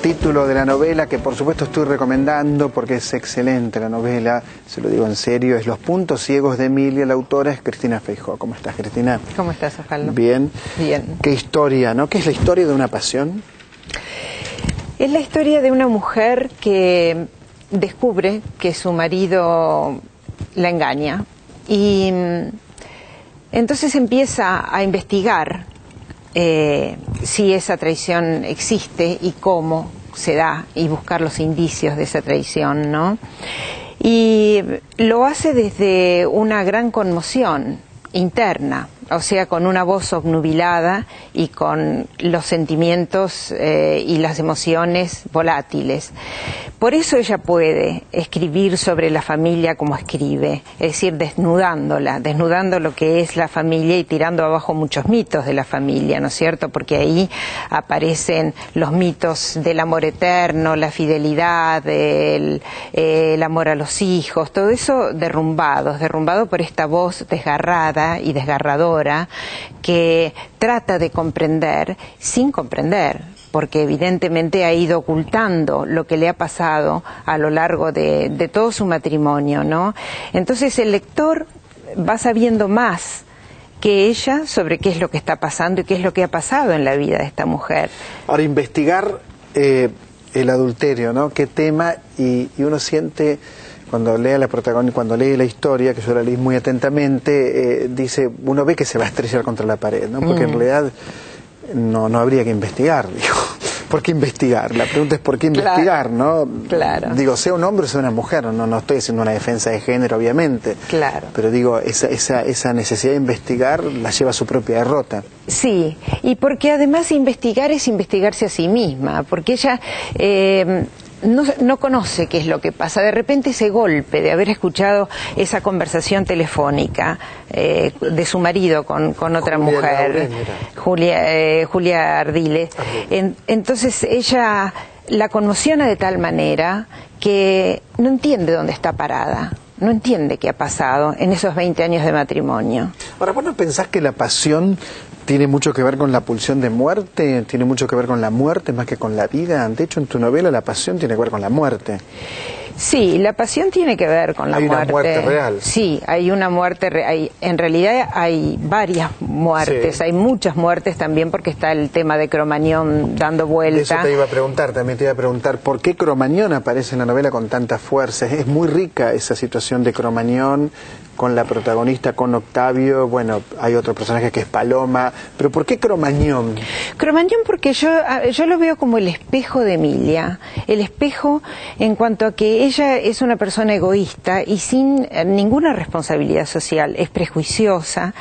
título de la novela, que por supuesto estoy recomendando porque es excelente la novela, se lo digo en serio, es Los puntos ciegos de Emilia. La autora es Cristina Feijó. ¿Cómo estás, Cristina? ¿Cómo estás, Osvaldo? Bien. Bien. ¿Qué historia, no? ¿Qué es la historia de una pasión? Es la historia de una mujer que descubre que su marido la engaña y entonces empieza a investigar si esa traición existe y cómo se da, y buscar los indicios de esa traición, ¿no? Y lo hace desde una gran conmoción interna, o sea, con una voz obnubilada y con los sentimientos y las emociones volátiles. Por eso ella puede escribir sobre la familia como escribe, es decir, desnudando lo que es la familia y tirando abajo muchos mitos de la familia, ¿no es cierto? Porque ahí aparecen los mitos del amor eterno, la fidelidad, el amor a los hijos, todo eso derrumbado por esta voz desgarrada y desgarradora, que trata de comprender sin comprender, porque evidentemente ha ido ocultando lo que le ha pasado a lo largo de todo su matrimonio, ¿no? Entonces el lector va sabiendo más que ella sobre qué es lo que está pasando y qué es lo que ha pasado en la vida de esta mujer. Ahora, investigar el adulterio, ¿no? Qué tema, y uno siente... Cuando lee a la protagonista, cuando lee la historia, que yo la leí muy atentamente, dice, uno ve que se va a estrellar contra la pared, ¿no? Porque en realidad no habría que investigar, digo. ¿Por qué investigar? La pregunta es ¿por qué investigar, no? Claro. Digo, sea un hombre o sea una mujer, no estoy haciendo una defensa de género, obviamente. Claro. Pero digo, esa necesidad de investigar la lleva a su propia derrota. Sí, y porque además investigar es investigarse a sí misma, porque ella... No conoce qué es lo que pasa. De repente ese golpe de haber escuchado esa conversación telefónica de su marido con otra mujer, Julia Ardile, entonces ella la conmociona de tal manera que no entiende dónde está parada. No entiende qué ha pasado en esos 20 años de matrimonio. Ahora, ¿vos no pensás que la pasión tiene mucho que ver con la pulsión de muerte? ¿Tiene mucho que ver con la muerte más que con la vida? De hecho, en tu novela la pasión tiene que ver con la muerte. Sí, la pasión tiene que ver con la muerte. ¿Hay una muerte real? Sí, hay una muerte real. En realidad hay varias muertes, sí. Hay muchas muertes también porque está el tema de Cromañón dando vuelta. Eso te iba a preguntar, también te iba a preguntar, ¿por qué Cromañón aparece en la novela con tanta fuerza? Es muy rica esa situación de Cromañón con la protagonista, con Octavio, bueno, hay otro personaje que es Paloma, pero ¿por qué Cromañón? Cromañón porque yo lo veo como el espejo de Emilia, el espejo en cuanto a que ella es una persona egoísta y sin ninguna responsabilidad social, es prejuiciosa,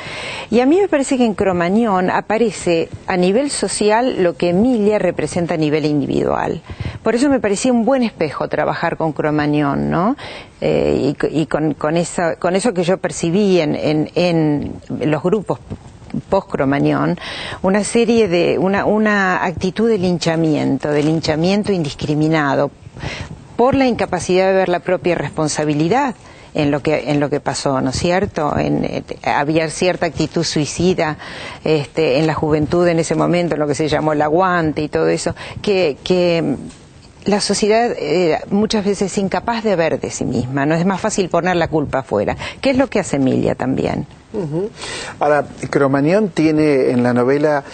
y a mí me parece que en Cromañón aparece a nivel social lo que Emilia representa a nivel individual. Por eso me parecía un buen espejo trabajar con Cromañón, ¿no? Y con eso que yo percibí en los grupos post-Cromañón, una serie de una actitud de linchamiento indiscriminado por la incapacidad de ver la propia responsabilidad en lo que pasó, ¿no es cierto? Había cierta actitud suicida en la juventud en ese momento, en lo que se llamó el aguante y todo eso, que la sociedad muchas veces es incapaz de ver de sí misma, no es más fácil poner la culpa afuera, que es lo que hace Emilia también. Ahora, Cromañón tiene en la novela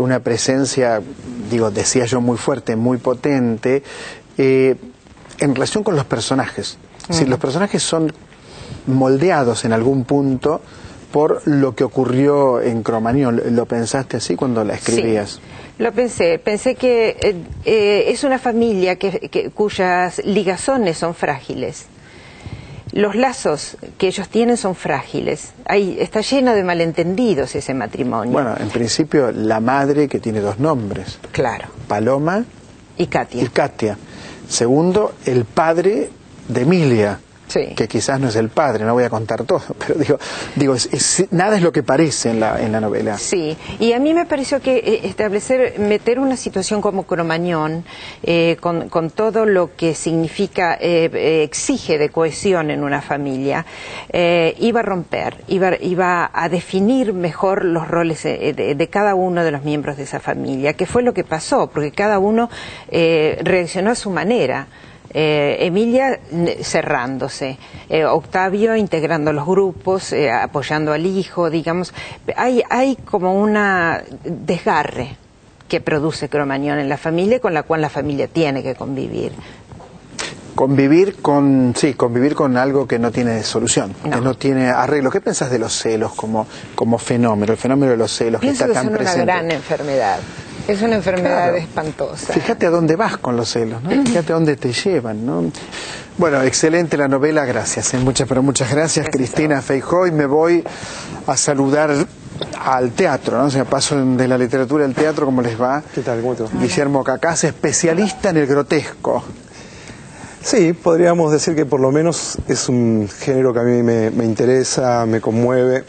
una presencia, digo, decía yo, muy fuerte, muy potente, en relación con los personajes. Si los personajes son moldeados en algún punto por lo que ocurrió en Cromañón, ¿lo pensaste así cuando la escribías? Sí. Lo pensé que es una familia cuyas ligazones son frágiles. Los lazos que ellos tienen son frágiles. Está lleno de malentendidos ese matrimonio. Bueno, en principio la madre, que tiene dos nombres. Claro. Paloma y Katia. Segundo, el padre de Emilia. Sí. que quizás no es el padre, no voy a contar todo, pero digo nada es lo que parece en la novela. Sí, y a mí me pareció que meter una situación como Cromañón, con todo lo que significa, exige de cohesión en una familia, iba a romper, iba a definir mejor los roles de cada uno de los miembros de esa familia, que fue lo que pasó, porque cada uno reaccionó a su manera. Emilia cerrándose, Octavio integrando los grupos, apoyando al hijo, digamos, hay como una desgarre que produce Cromañón en la familia, con la cual la familia tiene que convivir. Convivir con algo que no tiene solución, que no tiene arreglo. ¿Qué pensás de los celos como fenómeno, el fenómeno de los celos? Pienso que está tan son presente. Una gran enfermedad. Es una enfermedad espantosa. Fíjate a dónde vas con los celos, ¿no? Fíjate a dónde te llevan, ¿no? Bueno, excelente la novela, gracias. Muchas gracias, Cristina Feijó, y me voy a saludar al teatro, ¿no? O sea, paso de la literatura al teatro, ¿cómo les va? ¿Qué tal? ¿Cómo te va? Guillermo Cacaz, especialista en el grotesco. Sí, podríamos decir que por lo menos es un género que a mí me interesa, me conmueve,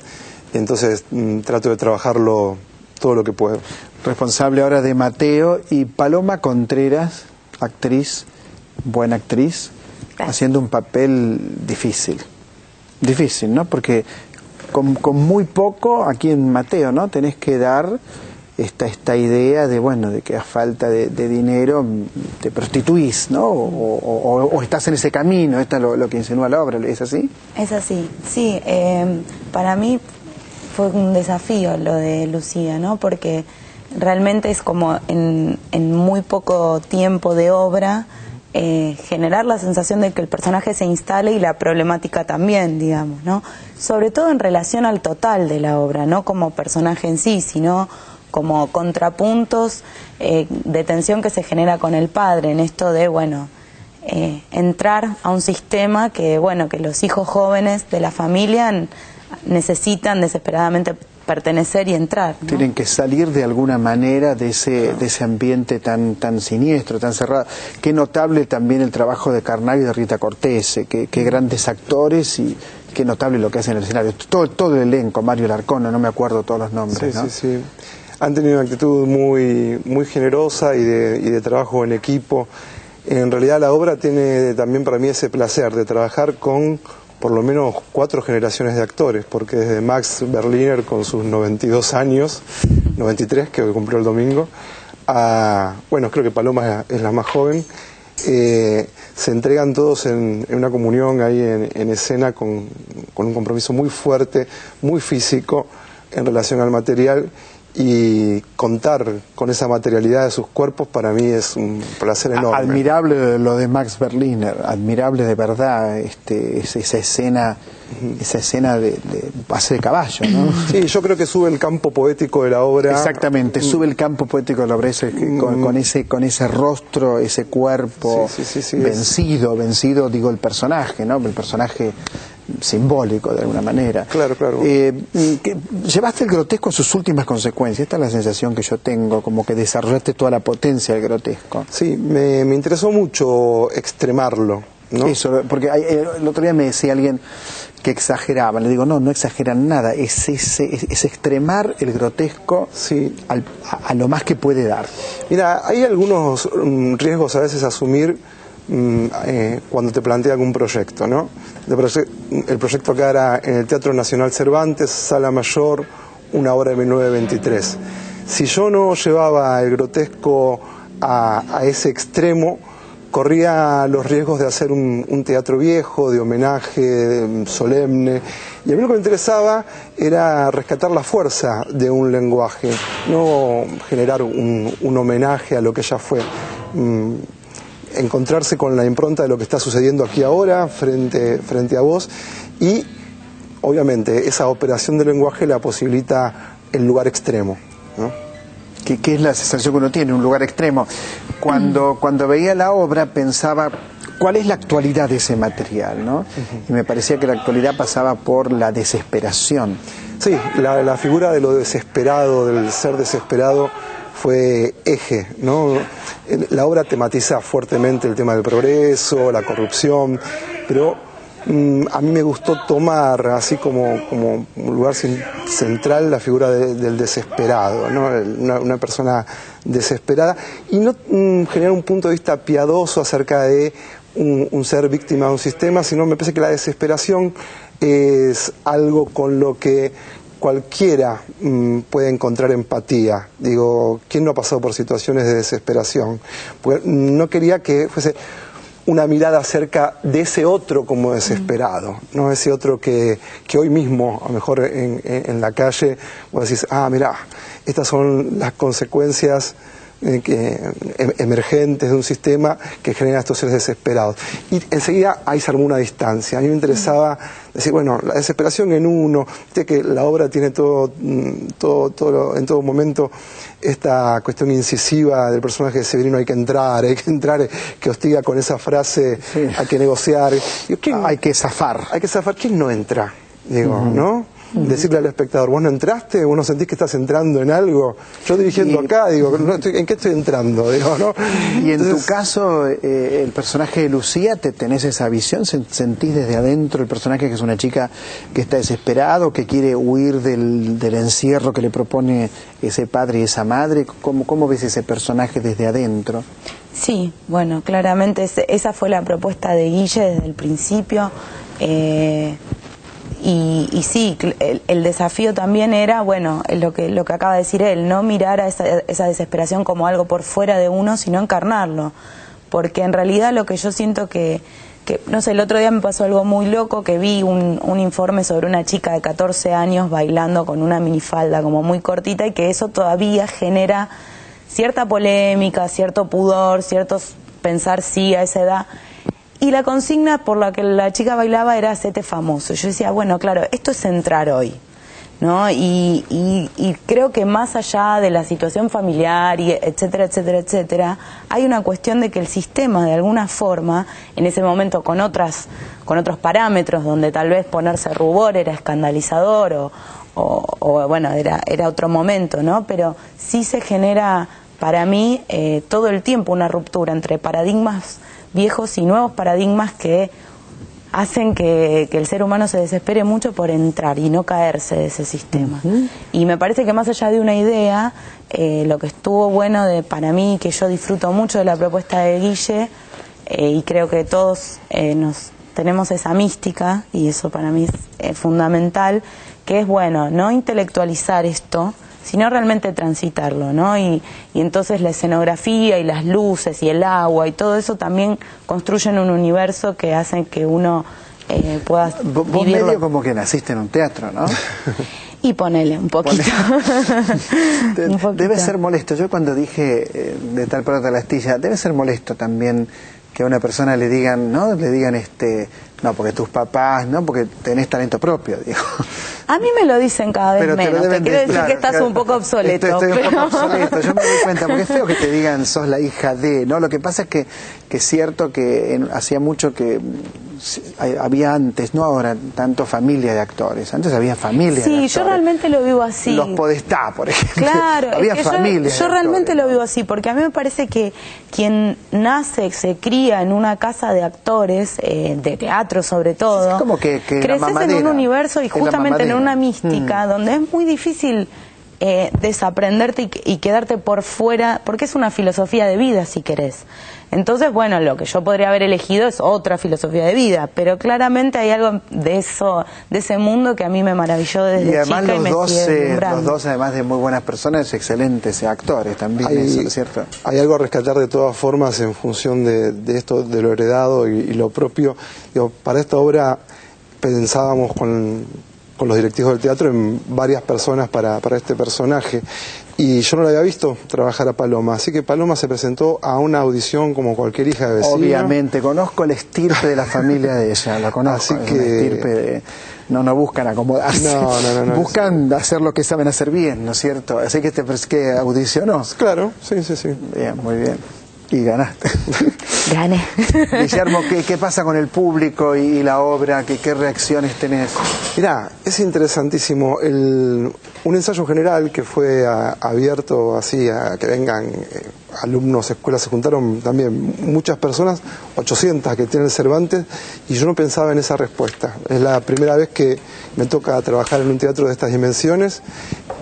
y entonces trato de trabajarlo todo lo que puedo. Responsable ahora de Mateo, y Paloma Contreras, actriz, buena actriz, haciendo un papel difícil, ¿no? Porque con muy poco aquí en Mateo, ¿no? Tenés que dar esta idea de que a falta de dinero te prostituís, ¿no? O estás en ese camino, esto es lo que insinúa la obra, ¿es así? Es así, sí. Para mí fue un desafío lo de Lucía, ¿no? Porque realmente es como en muy poco tiempo de obra generar la sensación de que el personaje se instale y la problemática también, digamos, ¿no? Sobre todo en relación al total de la obra, no como personaje en sí, sino como contrapuntos de tensión que se genera con el padre en esto de, entrar a un sistema que los hijos jóvenes de la familia necesitan desesperadamente pertenecer y entrar, ¿no? Tienen que salir de alguna manera de ese ambiente tan siniestro, tan cerrado. Qué notable también el trabajo de Carnavio y de Rita Cortese, qué grandes actores y qué notable lo que hacen en el escenario. Todo el elenco, Mario Larcona, no me acuerdo todos los nombres, sí, ¿no? Sí. Han tenido una actitud muy generosa y de trabajo en equipo. En realidad la obra tiene también para mí ese placer de trabajar con por lo menos 4 generaciones de actores, porque desde Max Berliner con sus 92 años, 93 que cumplió el domingo, creo que Paloma es la más joven, se entregan todos en una comunión ahí en escena con un compromiso muy fuerte, muy físico en relación al material. Y contar con esa materialidad de sus cuerpos para mí es un placer enorme. Admirable lo de Max Berliner, admirable de verdad esa escena de pase de caballo, ¿no? Sí, yo creo que sube el campo poético de la obra. Exactamente, sube el campo poético de la obra con ese rostro, ese cuerpo vencido, digo, el personaje, ¿no? El personaje simbólico de alguna manera. Claro. Llevaste el grotesco a sus últimas consecuencias. Esta es la sensación que yo tengo, como que desarrollaste toda la potencia del grotesco. Sí, me interesó mucho extremarlo, ¿no? Eso, porque el otro día me decía alguien que exageraba. Le digo, no exageran nada, es extremar el grotesco a lo más que puede dar. Mira, hay algunos riesgos a veces a asumir cuando te plantea algún proyecto, ¿no? El proyecto acá era en el Teatro Nacional Cervantes, Sala Mayor, una obra de 1923. Si yo no llevaba el grotesco a ese extremo, corría los riesgos de hacer un teatro viejo, de homenaje, solemne, y a mí lo que me interesaba era rescatar la fuerza de un lenguaje, no generar un homenaje a lo que ya fue. Encontrarse con la impronta de lo que está sucediendo aquí ahora frente a vos, y obviamente esa operación del lenguaje la posibilita el lugar extremo, ¿no? ¿Qué es la sensación que uno tiene, un lugar extremo? Cuando veía la obra pensaba, ¿cuál es la actualidad de ese material, ¿no? Y me parecía que la actualidad pasaba por la desesperación. Sí, la figura de lo desesperado, del ser desesperado, fue eje, ¿no? La obra tematiza fuertemente el tema del progreso, la corrupción, pero a mí me gustó tomar así como un lugar central la figura del desesperado, ¿no? Una persona desesperada, y no generar un punto de vista piadoso acerca de un ser víctima de un sistema, sino me parece que la desesperación es algo con lo que cualquiera puede encontrar empatía. Digo, ¿quién no ha pasado por situaciones de desesperación? Pues no quería que fuese una mirada acerca de ese otro como desesperado, ¿no? Ese otro que hoy mismo, a lo mejor en la calle, vos decís, mirá, estas son las consecuencias emergentes de un sistema que genera estos seres desesperados. Y enseguida ahí se armó una distancia. A mí me interesaba decir, bueno, la desesperación en uno, viste que la obra tiene en todo momento esta cuestión incisiva del personaje de Severino, hay que entrar, que hostiga con esa frase, sí, hay que negociar. Hay que zafar. Hay que zafar. ¿Quién no entra? Digo, ¿no? Decirle al espectador, ¿vos no entraste? ¿Vos no sentís que estás entrando en algo? Yo dirigiendo acá, digo, ¿en qué estoy entrando? Digo, ¿no? Y en tu caso, el personaje de Lucía, ¿tenés esa visión? ¿Sentís desde adentro el personaje que es una chica que está desesperado, que quiere huir del encierro que le propone ese padre y esa madre? ¿Cómo ves ese personaje desde adentro? Sí, bueno, claramente esa fue la propuesta de Guille desde el principio. Y sí, el desafío también era, bueno, lo que acaba de decir él, no mirar a esa desesperación como algo por fuera de uno, sino encarnarlo. Porque en realidad lo que yo siento que no sé, el otro día me pasó algo muy loco, que vi un informe sobre una chica de 14 años bailando con una minifalda como muy cortita, y que eso todavía genera cierta polémica, cierto pudor, pensar sí a esa edad. Y la consigna por la que la chica bailaba era hacete famoso. Yo decía, bueno, claro, esto es entrar hoy, ¿no? Y creo que más allá de la situación familiar, y etcétera, etcétera, etcétera, hay una cuestión de que el sistema, de alguna forma, en ese momento con otros parámetros, donde tal vez ponerse rubor era escandalizador, o bueno, era otro momento, ¿no? Pero sí se genera, para mí, todo el tiempo una ruptura entre paradigmas viejos y nuevos paradigmas que hacen que el ser humano se desespere mucho por entrar y no caerse de ese sistema. Y me parece que más allá de una idea, lo que estuvo bueno para mí, que yo disfruto mucho de la propuesta de Guille, y creo que todos tenemos esa mística, y eso para mí es fundamental, que es, bueno, no intelectualizar esto, sino realmente transitarlo, ¿no? Y entonces la escenografía y las luces y el agua y todo eso también construyen un universo que hacen que uno pueda Vos vivirlo. medio como que naciste en un teatro, ¿no? Y ponele un poquito. Debe ser molesto. Yo cuando dije de tal para tal astilla, debe ser molesto también que a una persona le digan, ¿no? Le digan no, porque tus papás, no, porque tenés talento propio, digo. A mí me lo dicen cada vez menos. Te quiero decir que estás un poco obsoleto. Estoy un poco obsoleto, yo me doy cuenta, porque es feo que te digan sos la hija de, ¿no? Lo que pasa es que es cierto que hacía mucho que había antes, no ahora, tanto familia de actores. Antes había familia de actores. Sí, yo realmente lo vivo así. Los Podestá, por ejemplo. Claro, había es que familia. Yo realmente lo vivo así, porque a mí me parece que quien nace, se cría en una casa de actores, de teatro sobre todo, es como que creces en un universo y justamente en una mística donde es muy difícil desaprenderte y quedarte por fuera, porque es una filosofía de vida, si querés. Entonces, bueno, lo que yo podría haber elegido es otra filosofía de vida, pero claramente hay algo de eso, de ese mundo que a mí me maravilló desde chica y me sigue deslumbrando. Los dos, además de muy buenas personas, excelentes actores también, eso es cierto. Hay algo a rescatar de todas formas en función de esto, de lo heredado y lo propio. Digo, para esta obra pensábamos con los directivos del teatro en varias personas para este personaje. Y yo no la había visto trabajar a Paloma, así que Paloma se presentó a una audición como cualquier hija de vecino. Obviamente, conozco el estirpe de la familia de ella, la conozco. Así que no buscan acomodarse, no, buscan hacer lo que saben hacer bien, ¿no es cierto? Así que que audicionó. Claro, sí. Bien, muy bien. Y ganaste. Gané. Guillermo, ¿qué pasa con el público y la obra? ¿Qué reacciones tenés? Mirá, es interesantísimo. Un ensayo general que fue abierto así a que vengan alumnos, escuelas, se juntaron también muchas personas, 800 que tiene el Cervantes, y yo no pensaba en esa respuesta. Es la primera vez que me toca trabajar en un teatro de estas dimensiones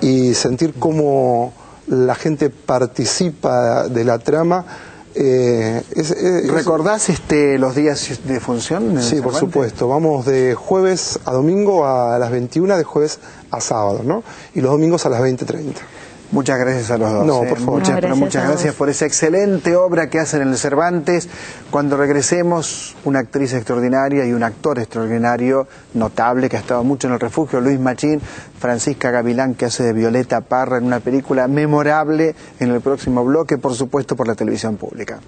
y sentir cómo la gente participa de la trama. ¿Recordás los días de función? Sí, por supuesto. Vamos de jueves a domingo a las 21, de jueves a sábado, ¿no? Y los domingos a las 20:30. Muchas gracias a los dos. No, por favor. Muchas gracias por esa excelente obra que hacen en el Cervantes. Cuando regresemos, una actriz extraordinaria y un actor extraordinario, notable, que ha estado mucho en el refugio, Luis Machín, Francisca Gavilán, que hace de Violeta Parra en una película memorable, en el próximo bloque, por supuesto, por la televisión pública.